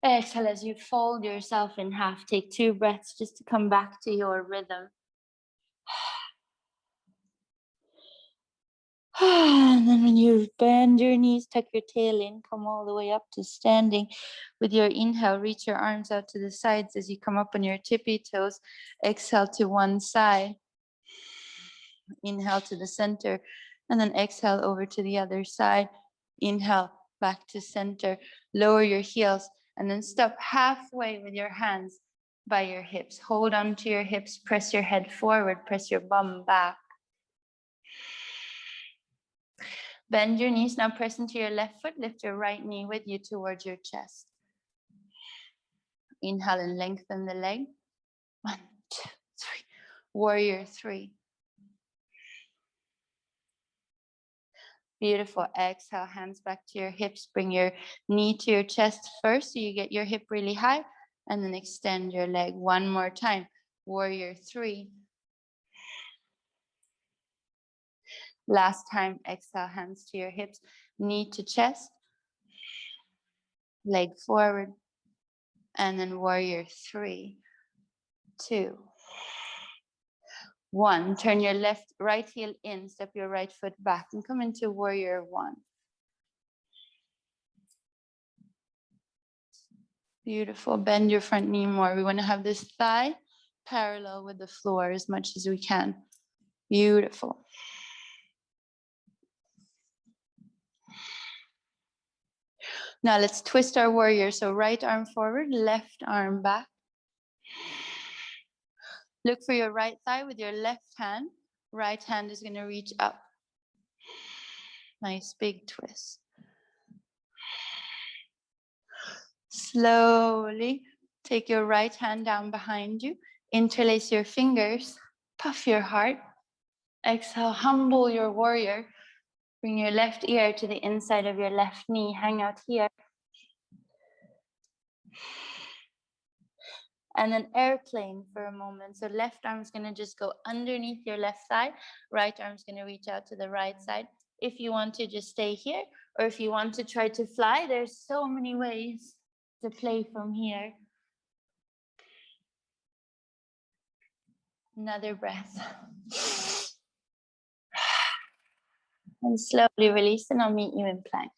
Speaker 1: Exhale as you fold yourself in half. Take 2 breaths just to come back to your rhythm. And then when you bend your knees, tuck your tail in, come all the way up to standing. With your inhale, reach your arms out to the sides as you come up on your tippy toes. Exhale to one side. Inhale to the center, and then exhale over to the other side. Inhale back to center. Lower your heels, and then stop halfway with your hands by your hips. Hold on to your hips, press your head forward, press your bum back. Bend your knees, now press into your left foot, lift your right knee with you towards your chest. Inhale and lengthen the leg. 1, 2, 3. Warrior 3. Beautiful. Exhale, hands back to your hips. Bring your knee to your chest first so you get your hip really high, and then extend your leg one more time. Warrior 3. Last time, exhale, hands to your hips, knee to chest, leg forward, and then warrior 3, 2, 1. Turn your right heel in, step your right foot back, and come into warrior 1. Beautiful. Bend your front knee more. We want to have this thigh parallel with the floor as much as we can. Beautiful. Now let's twist our warrior. So right arm forward, left arm back. Look for your right thigh with your left hand. Right hand is going to reach up. Nice big twist. Slowly take your right hand down behind you. Interlace your fingers. Puff your heart. Exhale, humble your warrior. Bring your left ear to the inside of your left knee. Hang out here. And then airplane for a moment. So left arm is going to just go underneath your left thigh. Right arm is going to reach out to the right side. If you want to just stay here, or if you want to try to fly, there's so many ways to play from here. Another breath. And slowly release, and I'll meet you in plank.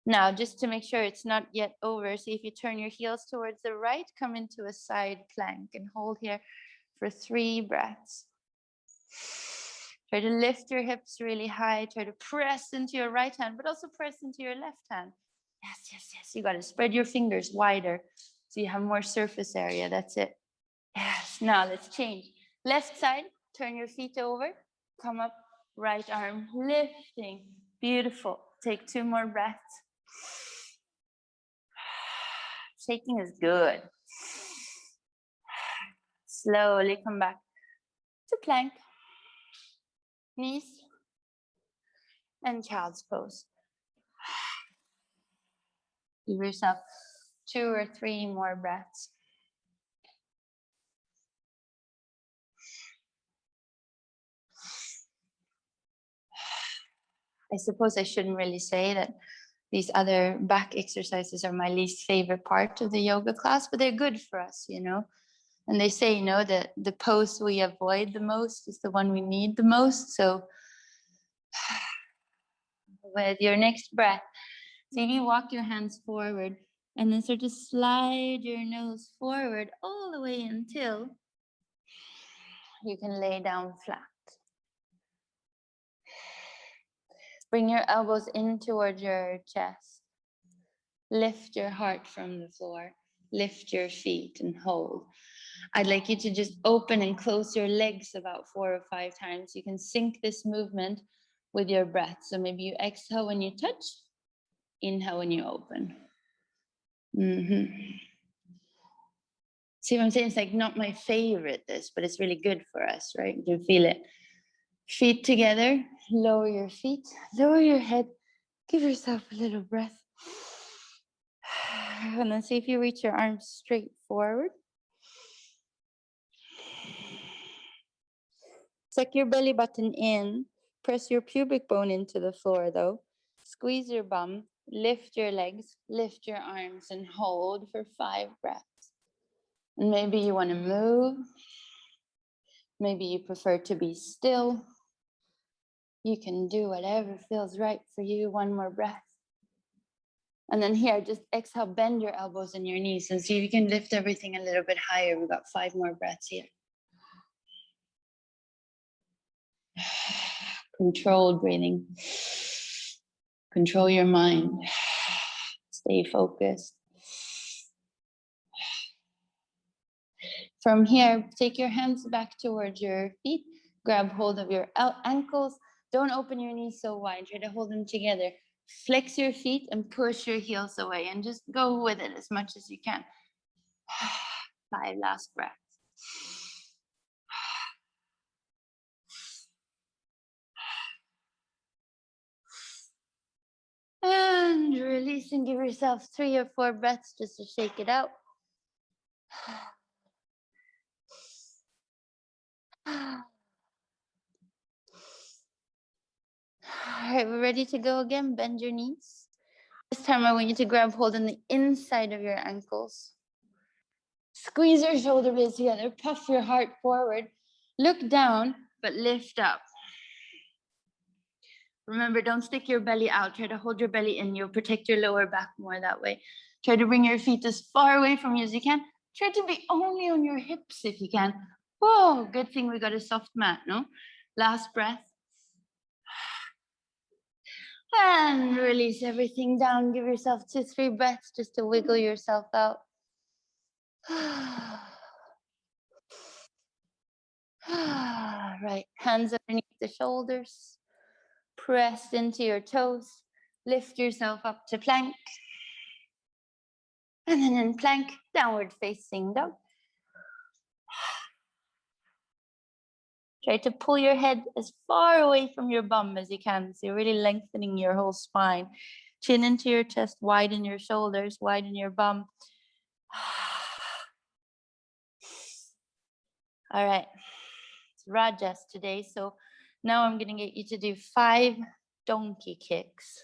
Speaker 1: Now, just to make sure it's not yet over, see if you turn your heels towards the right, come into a side plank and hold here for 3 breaths. Try to lift your hips really high. Try to press into your right hand, but also press into your left hand. Yes, yes, yes. You got to spread your fingers wider so you have more surface area. That's it. Yes. Now let's change. Left side, turn your feet over. Come up, right arm lifting. Beautiful. Take 2 more breaths. Shaking is good. Slowly come back to plank. Knees and child's pose. Give yourself 2 or 3 more breaths. I suppose I shouldn't really say that these other back exercises are my least favorite part of the yoga class, but they're good for us, you know. And they say, you know, that the pose we avoid the most is the one we need the most. So with your next breath, see if you walk your hands forward and then start to slide your nose forward all the way until you can lay down flat. Bring your elbows in towards your chest. Lift your heart from the floor. Lift your feet and hold. I'd like you to just open and close your legs about 4 or 5 times. You can sync this movement with your breath. So maybe you exhale when you touch, inhale when you open. See what I'm saying? It's like not my favorite this, but it's really good for us, right? You can feel it. Feet together, lower your feet, lower your head, give yourself a little breath. And then see if you reach your arms straight forward. Suck your belly button in. Press your pubic bone into the floor though. Squeeze your bum, lift your legs, lift your arms, and hold for 5 breaths. And maybe you want to move. Maybe you prefer to be still. You can do whatever feels right for you. One more breath. And then here, just exhale, bend your elbows and your knees and see if you can lift everything a little bit higher. We've got 5 more breaths here. Controlled breathing. Control your mind. Stay focused. From here, take your hands back towards your feet. Grab hold of your ankles. Don't open your knees so wide. Try to hold them together. Flex your feet and push your heels away and just go with it as much as you can. 5 last breaths. And release and give yourself 3 or 4 breaths just to shake it out. All right, we're ready to go again. Bend your knees. This time I want you to grab hold on the inside of your ankles. Squeeze your shoulder blades together. Puff your heart forward. Look down, but lift up. Remember, don't stick your belly out. Try to hold your belly in. You'll protect your lower back more that way. Try to bring your feet as far away from you as you can. Try to be only on your hips if you can. Whoa, good thing we got a soft mat, no? Last breath. And release everything down. Give yourself 2, 3 breaths just to wiggle yourself out. Right, hands underneath the shoulders. Press into your toes. Lift yourself up to plank. And then in plank, downward facing dog. Try to pull your head as far away from your bum as you can. So you're really lengthening your whole spine. Chin into your chest, widen your shoulders, widen your bum. All right, it's Rajas today. So now I'm gonna get you to do 5 donkey kicks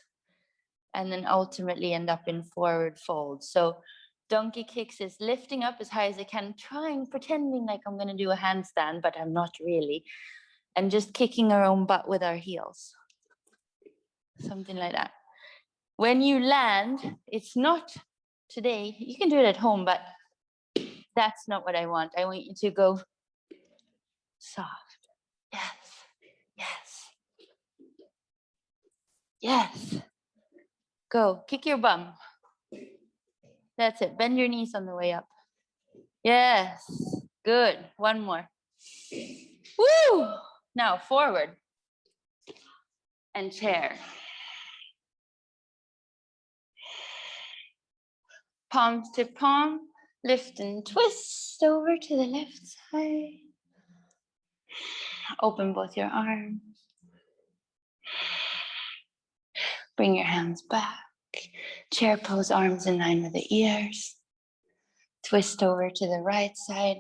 Speaker 1: and then ultimately end up in forward fold. So donkey kicks is lifting up as high as I can, pretending like I'm gonna do a handstand, but I'm not really. And just kicking our own butt with our heels. Something like that. When you land, it's not today, you can do it at home, but that's not what I want. I want you to go soft. Yes, yes, yes. Go, kick your bum. That's it, bend your knees on the way up. Yes, good, 1 more. Woo! Now forward and chair. Palms to palm, lift and twist over to the left side. Open both your arms. Bring your hands back. Chair pose, arms in line with the ears. Twist over to the right side.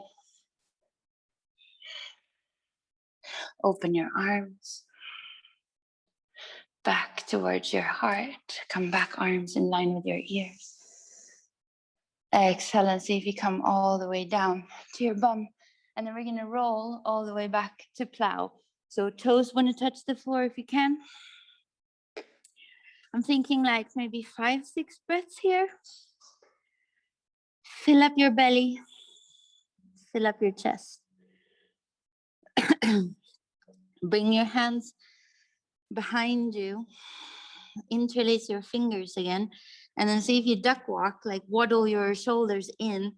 Speaker 1: Open your arms. Back towards your heart. Come back, arms in line with your ears. Exhale and see if you come all the way down to your bum. And then we're gonna roll all the way back to plow. So toes wanna touch the floor if you can. I'm thinking like maybe 5, 6 breaths here. Fill up your belly. Fill up your chest. Bring your hands behind you. Interlace your fingers again. And then see if you duck walk, like waddle your shoulders in.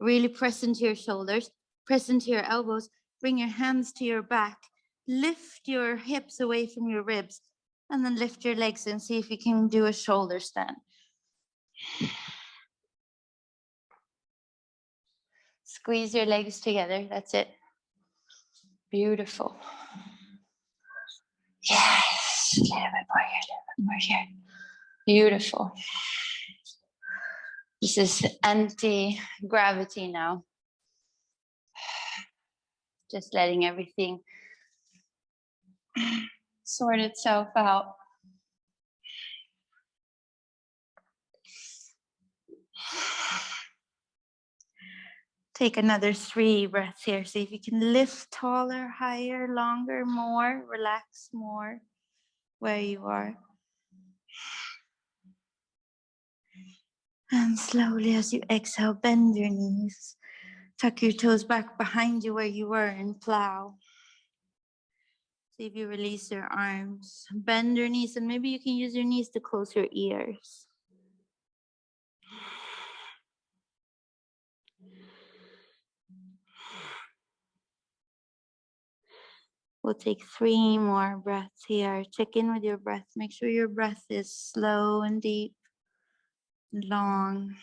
Speaker 1: Really press into your shoulders. Press into your elbows. Bring your hands to your back. Lift your hips away from your ribs. And then lift your legs and see if you can do a shoulder stand. Squeeze your legs together. That's it. Beautiful. Yes. A little bit more here, a little bit more here. Beautiful. This is anti-gravity now. Just letting everything sort itself out. Take another 3 breaths here. See if you can lift taller, higher, longer, more, relax more where you are. And slowly as you exhale, bend your knees. Tuck your toes back behind you where you were and plow. See if you release your arms. Bend your knees, and maybe you can use your knees to close your ears. We'll take 3 more breaths here. Check in with your breath. Make sure your breath is slow and deep and long.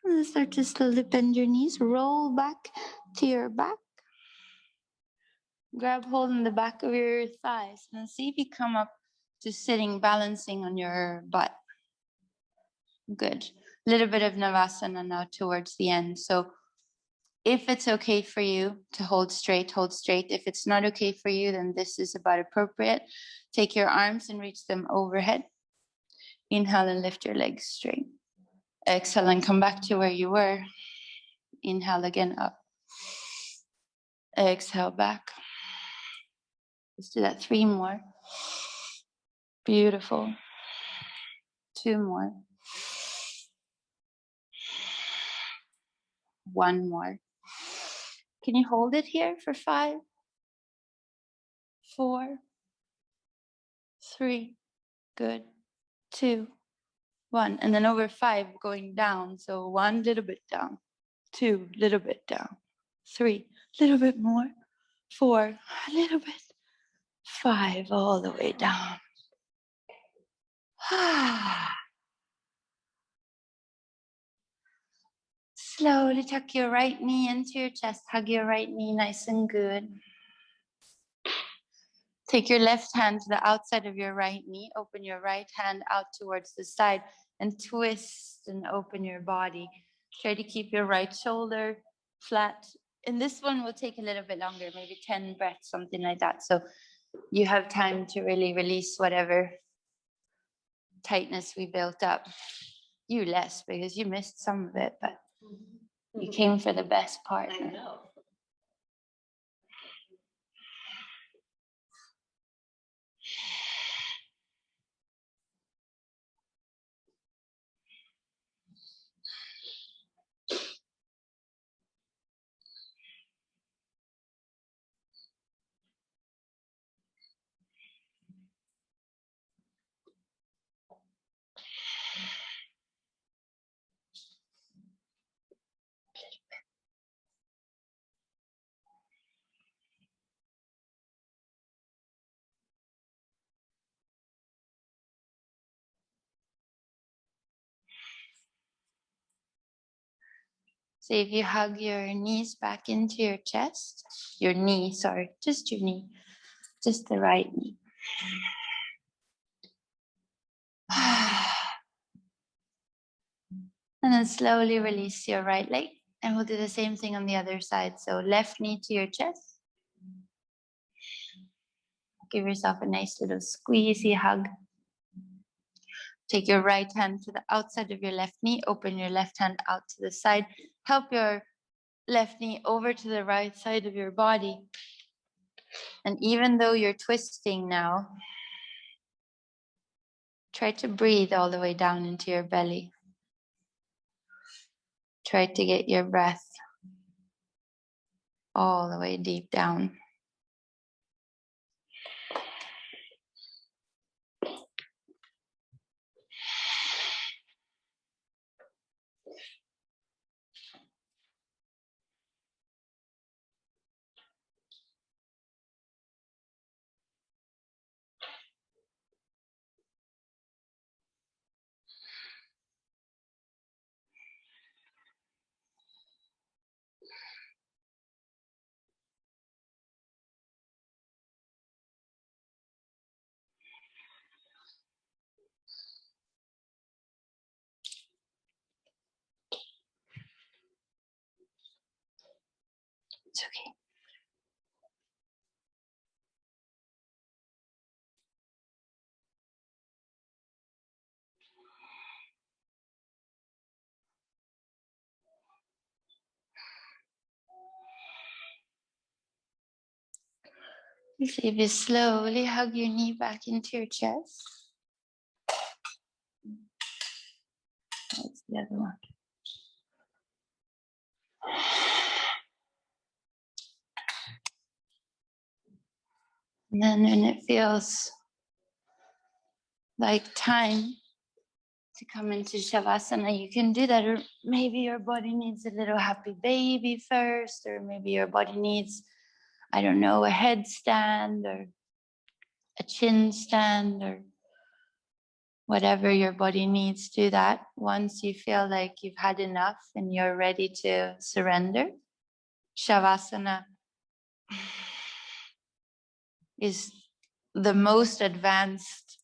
Speaker 1: And start to slowly bend your knees. Roll back to your back. Grab hold in the back of your thighs and see if you come up to sitting, balancing on your butt. Good. A little bit of Navasana now towards the end. So if it's okay for you to hold straight, hold straight. If it's not okay for you, then this is about appropriate. Take your arms and reach them overhead. Inhale and lift your legs straight. Exhale and come back to where you were. Inhale again up. Exhale back. Let's do that 3 more. Beautiful. 2 more. 1 more. Can you hold it here for 5, 4, 3, good, 2, 1. And then over 5 going down. So 1 little bit down, 2 little bit down, 3 little bit more, 4 a little bit, 5 all the way down. Slowly tuck your right knee into your chest. Hug your right knee nice and good. Take your left hand to the outside of your right knee. Open your right hand out towards the side and twist and open your body. Try to keep your right shoulder flat. And this one will take a little bit longer, maybe 10 breaths, something like that. So you have time to really release whatever tightness we built up. You less, because you missed some of it, but you came for the best part.
Speaker 3: I know.
Speaker 1: See if you hug your knees back into your chest. Your knee, sorry, just your knee. Just the right knee. And then slowly release your right leg. And we'll do the same thing on the other side. So left knee to your chest. Give yourself a nice little squeezy hug. Take your right hand to the outside of your left knee. Open your left hand out to the side. Help your left knee over to the right side of your body. And even though you're twisting now, try to breathe all the way down into your belly. Try to get your breath all the way deep down. It's okay. So if you slowly hug your knee back into your chest. That's the other one. And then when it feels like time to come into Shavasana, you can do that. Or maybe your body needs a little happy baby first, or maybe your body needs, I don't know, a headstand or a chin stand or whatever your body needs. Do that once you feel like you've had enough and you're ready to surrender. Shavasana is the most advanced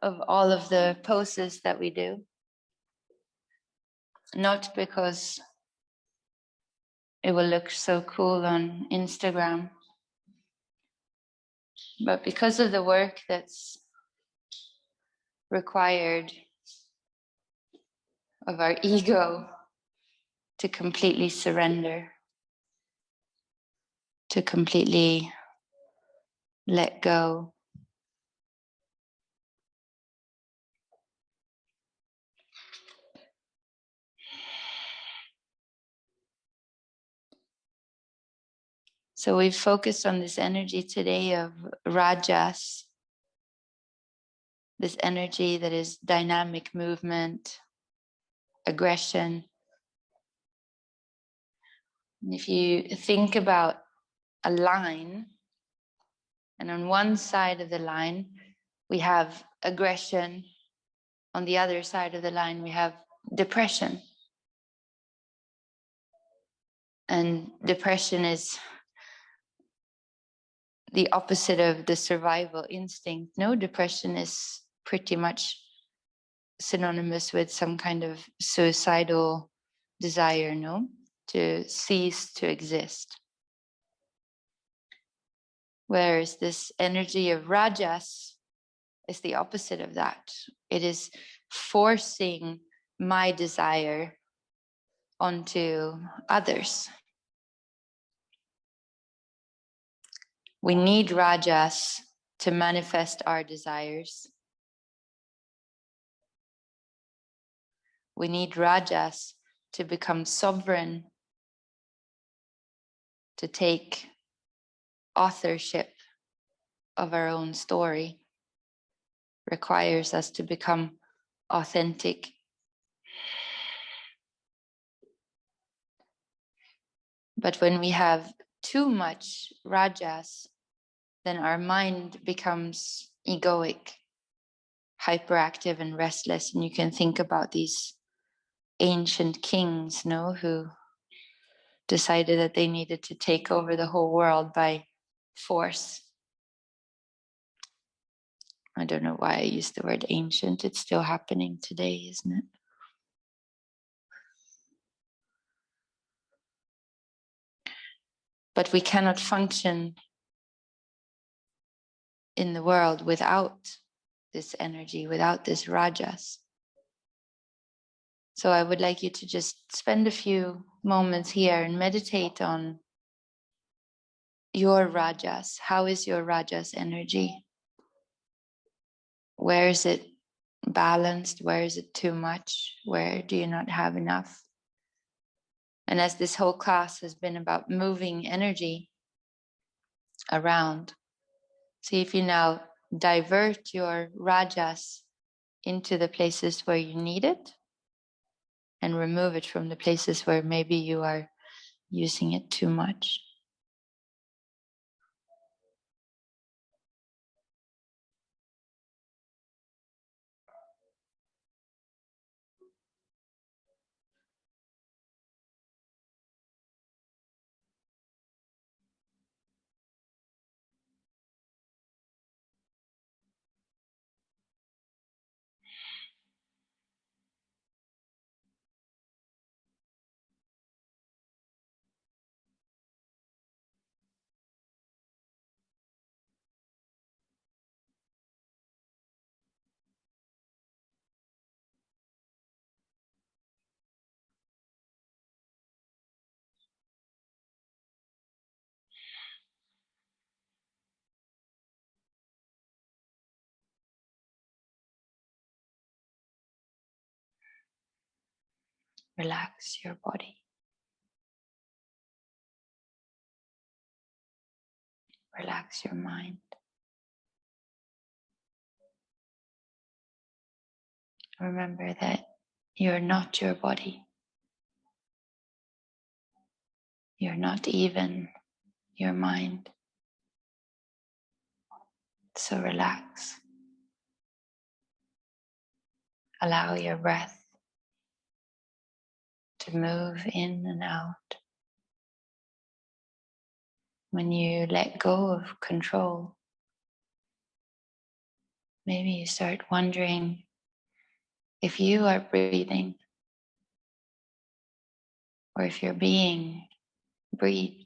Speaker 1: of all of the poses that we do. Not because it will look so cool on Instagram, but because of the work that's required of our ego to completely surrender, to completely let go. So we've focused on this energy today of rajas, this energy that is dynamic movement, aggression. And if you think about a line, and on one side of the line, we have aggression. On the other side of the line, we have depression. And depression is the opposite of the survival instinct. No, depression is pretty much synonymous with some kind of suicidal desire, no? To cease to exist. Whereas this energy of rajas is the opposite of that. It is forcing my desire onto others. We need rajas to manifest our desires. We need rajas to become sovereign, to take authorship of our own story. Requires us to become authentic. But when we have too much rajas, then our mind becomes egoic, hyperactive and restless. And you can think about these ancient kings, no, who decided that they needed to take over the whole world by force. I don't know why I used the word ancient. It's still happening today, isn't it? But we cannot function in the world without this energy, without this rajas. So I would like you to just spend a few moments here and meditate on your rajas. How is your rajas energy? Where is it balanced? Where is it too much? Where do you not have enough? And as this whole class has been about moving energy around, see if you now divert your rajas into the places where you need it and remove it from the places where maybe you are using it too much. Relax your body. Relax your mind. Remember that you're not your body. You're not even your mind. So relax. Allow your breath to move in and out. When you let go of control, maybe you start wondering if you are breathing or if you're being breathed.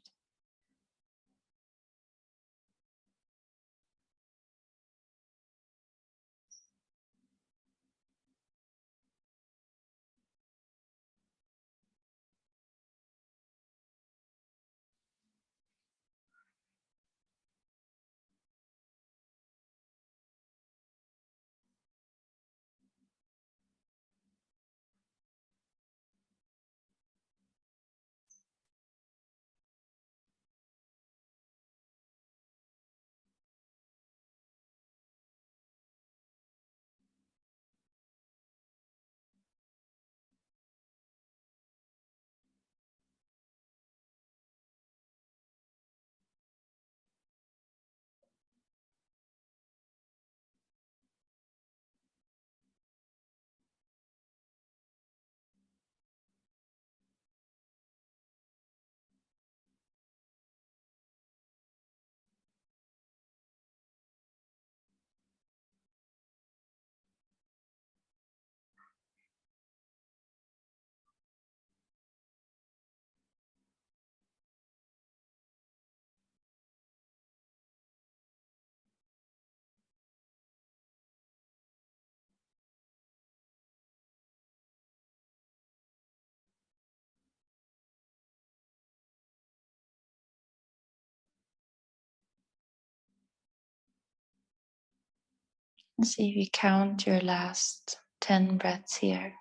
Speaker 1: And see if you count your last 10 breaths here.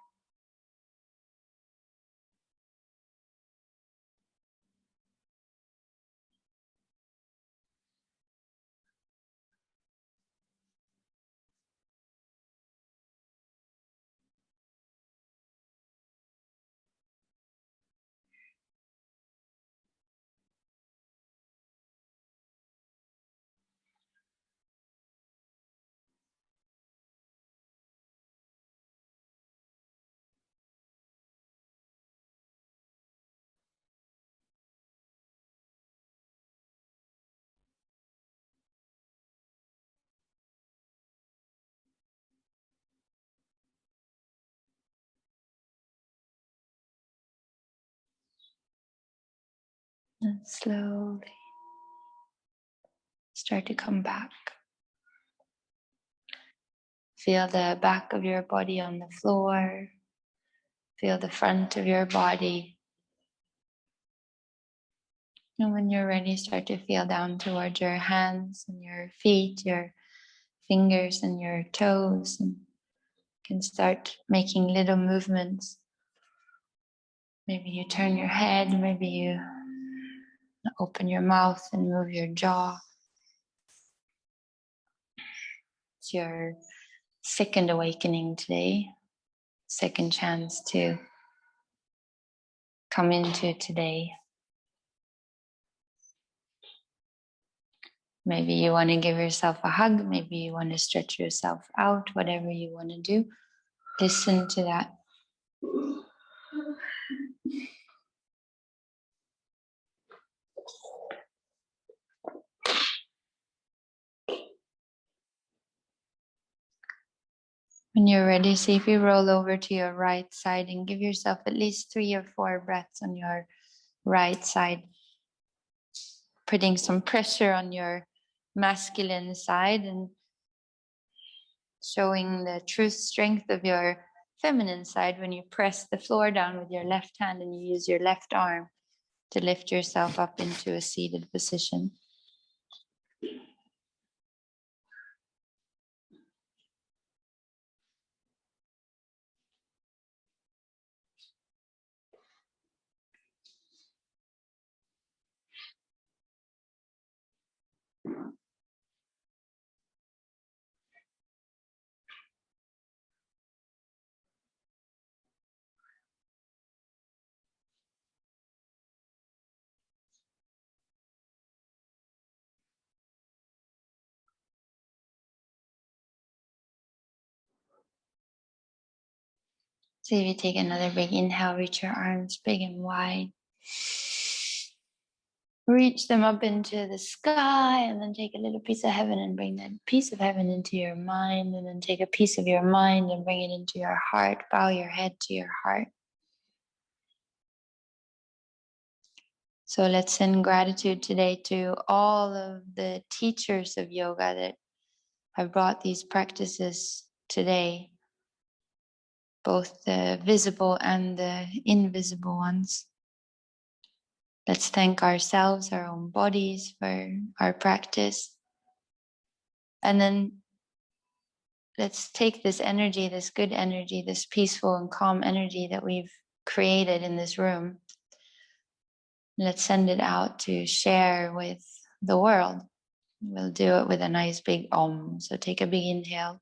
Speaker 1: And slowly start to come back. Feel the back of your body on the floor. Feel the front of your body. And when you're ready, start to feel down towards your hands and your feet, your fingers and your toes. And you can start making little movements. Maybe you turn your head, maybe you open your mouth and move your jaw. It's your second awakening today, second chance to come into today. Maybe you want to give yourself a hug, maybe you want to stretch yourself out, whatever you want to do. Listen to that. When you're ready, see if you roll over to your right side and give yourself at least 3 or 4 breaths on your right side, putting some pressure on your masculine side and showing the true strength of your feminine side when you press the floor down with your left hand and you use your left arm to lift yourself up into a seated position. So if you take another big inhale, reach your arms big and wide. Reach them up into the sky, and then take a little piece of heaven and bring that piece of heaven into your mind, and then take a piece of your mind and bring it into your heart. Bow your head to your heart. So let's send gratitude today to all of the teachers of yoga that have brought these practices today, both the visible and the invisible ones. Let's thank ourselves, our own bodies, for our practice. And then let's take this energy, this good energy, this peaceful and calm energy that we've created in this room. Let's send it out to share with the world. We'll do it with a nice big Om. So take a big inhale.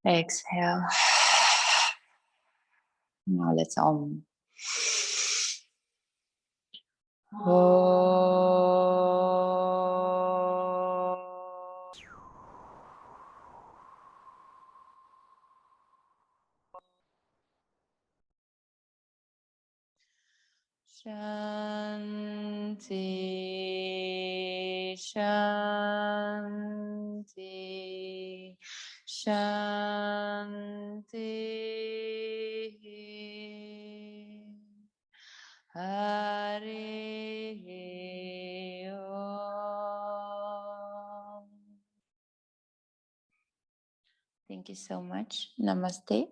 Speaker 1: Exhale. Now let's Om. Shanti, Shanti, Shanti. Hari Om. Thank you so much. Namaste.